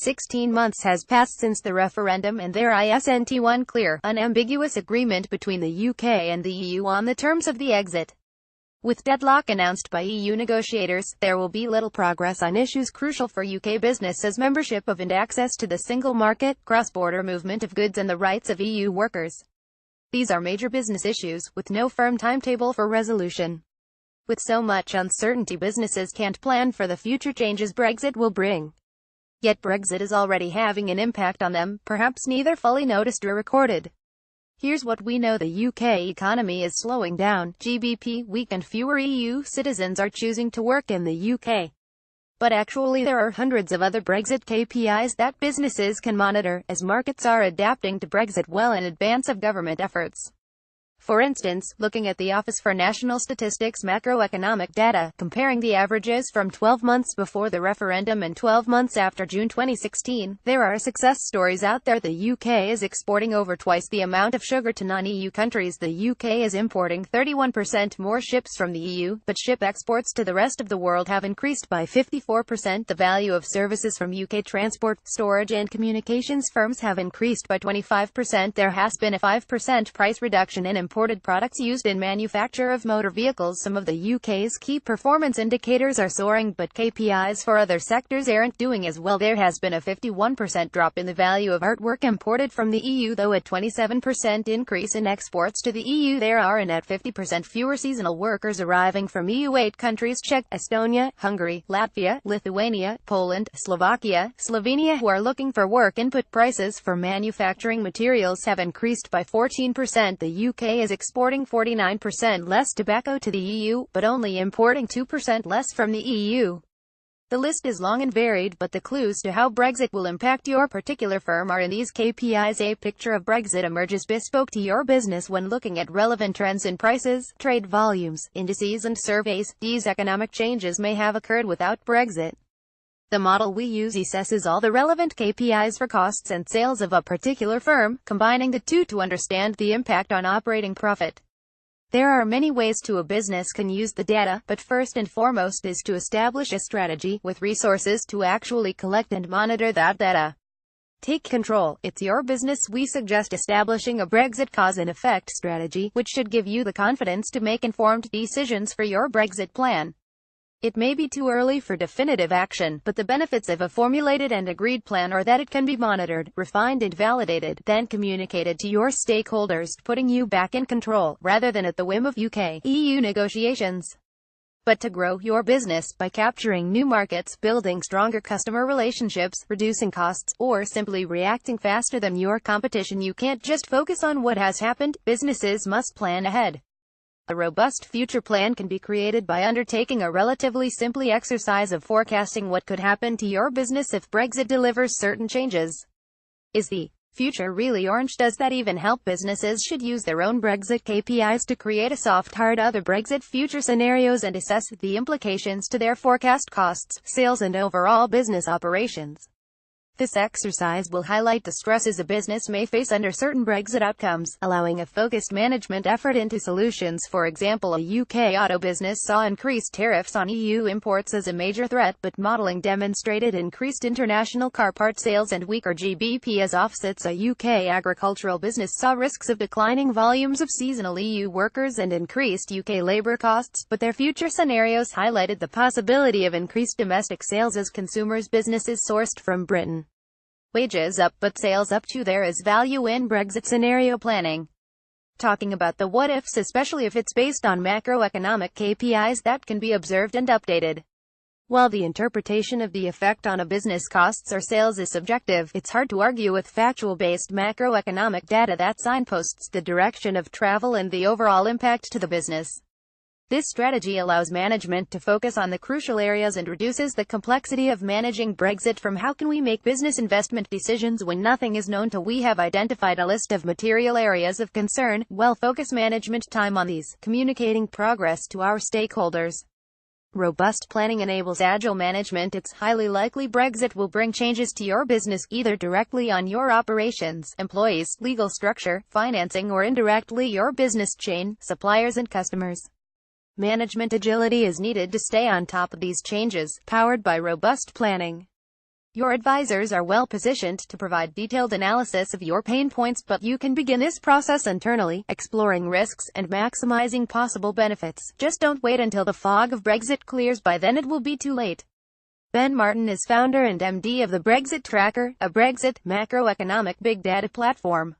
16 months has passed since the referendum and there isn't one clear, unambiguous agreement between the UK and the EU on the terms of the exit. With deadlock announced by EU negotiators, there will be little progress on issues crucial for UK business as membership of and access to the single market, cross-border movement of goods and the rights of EU workers. These are major business issues, with no firm timetable for resolution. With so much uncertainty, businesses can't plan for the future changes Brexit will bring. Yet Brexit is already having an impact on them, perhaps neither fully noticed or recorded. Here's what we know: the UK economy is slowing down, GBP weak, and fewer EU citizens are choosing to work in the UK. But actually there are hundreds of other Brexit KPIs that businesses can monitor, as markets are adapting to Brexit well in advance of government efforts. For instance, looking at the Office for National Statistics macroeconomic data, comparing the averages from 12 months before the referendum and 12 months after June 2016, there are success stories out there. The UK is exporting over twice the amount of sugar to non-EU countries. The UK is importing 31% more ships from the EU, but ship exports to the rest of the world have increased by 54%. The value of services from UK transport, storage and communications firms have increased by 25%. There has been a 5% price reduction in imported products used in manufacture of motor vehicles. Some of the UK's key performance indicators are soaring, but KPIs for other sectors aren't doing as well. There has been a 51% drop in the value of artwork imported from the EU, though a 27% increase in exports to the EU. There are a net 50% fewer seasonal workers arriving from EU8 countries: Czech, Estonia, Hungary, Latvia, Lithuania, Poland, Slovakia, Slovenia, who are looking for work. Input prices for manufacturing materials have increased by 14%. The UK is exporting 49% less tobacco to the EU, but only importing 2% less from the EU. The list is long and varied, but the clues to how Brexit will impact your particular firm are in these KPIs. A picture of Brexit emerges bespoke to your business when looking at relevant trends in prices, trade volumes, indices and surveys. These economic changes may have occurred without Brexit. The model we use assesses all the relevant KPIs for costs and sales of a particular firm, combining the two to understand the impact on operating profit. There are many ways a business can use the data, but first and foremost is to establish a strategy, with resources to actually collect and monitor that data. Take control. It's your business. We suggest establishing a Brexit cause and effect strategy, which should give you the confidence to make informed decisions for your Brexit plan. It may be too early for definitive action, but the benefits of a formulated and agreed plan are that it can be monitored, refined and validated, then communicated to your stakeholders, putting you back in control, rather than at the whim of UK-EU negotiations. But to grow your business by capturing new markets, building stronger customer relationships, reducing costs, or simply reacting faster than your competition, you can't just focus on what has happened. Businesses must plan ahead. A robust future plan can be created by undertaking a relatively simple exercise of forecasting what could happen to your business if Brexit delivers certain changes. Is the future really orange? Does that even help? Businesses should use their own Brexit KPIs to create a soft hard other Brexit future scenarios and assess the implications to their forecast costs, sales and overall business operations. This exercise will highlight the stresses a business may face under certain Brexit outcomes, allowing a focused management effort into solutions. For example, a UK auto business saw increased tariffs on EU imports as a major threat, but modeling demonstrated increased international car part sales and weaker GBP as offsets. A UK agricultural business saw risks of declining volumes of seasonal EU workers and increased UK labour costs, but their future scenarios highlighted the possibility of increased domestic sales as consumers' businesses sourced from Britain. Wages up but sales up too. There is value in Brexit scenario planning. Talking about the what-ifs, especially if it's based on macroeconomic KPIs that can be observed and updated. While the interpretation of the effect on a business costs or sales is subjective, it's hard to argue with factual-based macroeconomic data that signposts the direction of travel and the overall impact to the business. This strategy allows management to focus on the crucial areas and reduces the complexity of managing Brexit. From how can we make business investment decisions when nothing is known to we have identified a list of material areas of concern. Well, focus management time on these. Communicating progress to our stakeholders. Robust planning enables agile management. It's highly likely Brexit will bring changes to your business, either directly on your operations, employees, legal structure, financing, or indirectly your business chain, suppliers and customers. Management agility is needed to stay on top of these changes, powered by robust planning. Your advisors are well positioned to provide detailed analysis of your pain points, but you can begin this process internally, exploring risks and maximizing possible benefits. Just don't wait until the fog of Brexit clears. By then it will be too late. Ben Martin is founder and MD of the Brexit Tracker, a Brexit macroeconomic big data platform.